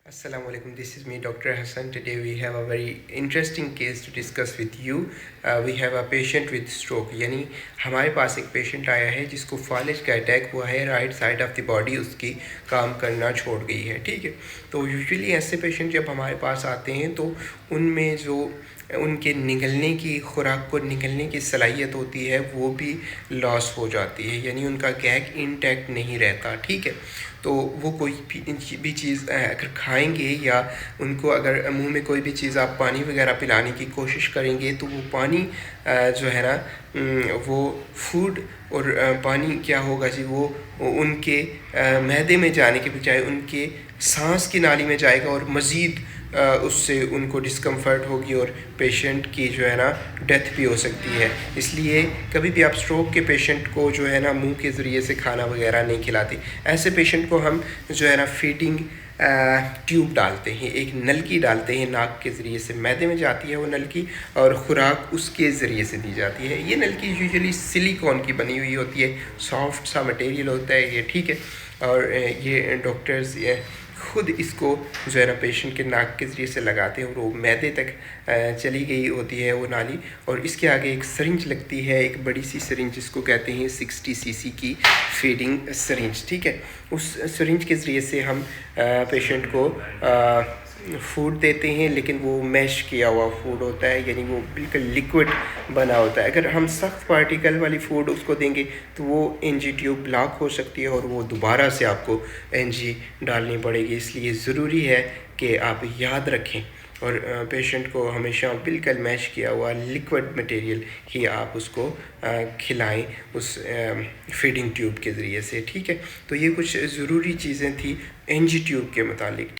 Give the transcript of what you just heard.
Assalamu alaikum. This is me, Dr. Hassan. Today we have a very interesting case to discuss with you. We have a patient with stroke. यानी हमारे पास एक patient आया है जिसको फालिज का attack हुआ है, right side of the body उसकी काम करना छोड़ गई है, ठीक है। तो यूजुअली ऐसे पेशेंट जब हमारे पास आते हैं तो उनमें जो उनके निगलने की खुराक को निगलने की सलाहियत होती है वो भी लॉस हो जाती है, यानी उनका गैग इंटैक्ट नहीं रहता, ठीक है। तो वो कोई भी चीज़ अगर खाएंगे या उनको अगर मुंह में कोई भी चीज़ आप पानी वगैरह पिलाने की कोशिश करेंगे तो वो पानी जो है ना वो फूड और पानी क्या होगा जी, वो उनके मैदे में जाने के बजाय उनके सांस की नाली में जाएगा और मज़ीद उससे उनको डिस्कम्फर्ट होगी और पेशेंट की जो है ना डेथ भी हो सकती है। इसलिए कभी भी आप स्ट्रोक के पेशेंट को जो है ना मुंह के ज़रिए से खाना वगैरह नहीं खिलाते। ऐसे पेशेंट को हम जो है ना फीडिंग ट्यूब डालते हैं, एक नलकी डालते हैं, नाक के ज़रिए से मैदे में जाती है वो नलकी और ख़ुराक उसके ज़रिए से दी जाती है। ये नलकी यूजुअली सिलिकॉन की बनी हुई होती है, सॉफ्ट सा मटेरियल होता है ये, ठीक है। और ये डॉक्टर्स खुद इसको जो है ना पेशेंट के नाक के ज़रिए से लगाते हैं और वो मैदे तक चली गई होती है वो नाली, और इसके आगे एक सरिंज लगती है, एक बड़ी सी सरिंज जिसको कहते हैं 60 सीसी की फीडिंग सरिंज, ठीक है। उस सरिंज के ज़रिए से हम पेशेंट को फूड देते हैं, लेकिन वो मैश किया हुआ फूड होता है, यानी वो बिल्कुल लिक्विड बना होता है। अगर हम सख्त पार्टिकल वाली फूड उसको देंगे तो वो एनजी ट्यूब ब्लॉक हो सकती है और वो दोबारा से आपको एनजी डालनी पड़ेगी। इसलिए ज़रूरी है कि आप याद रखें और पेशेंट को हमेशा बिल्कुल मैश किया हुआ लिक्विड मटेरियल ही आप उसको खिलाएं उस फीडिंग ट्यूब के ज़रिए से, ठीक है। तो ये कुछ ज़रूरी चीज़ें थी एनजी ट्यूब के मुतालिक।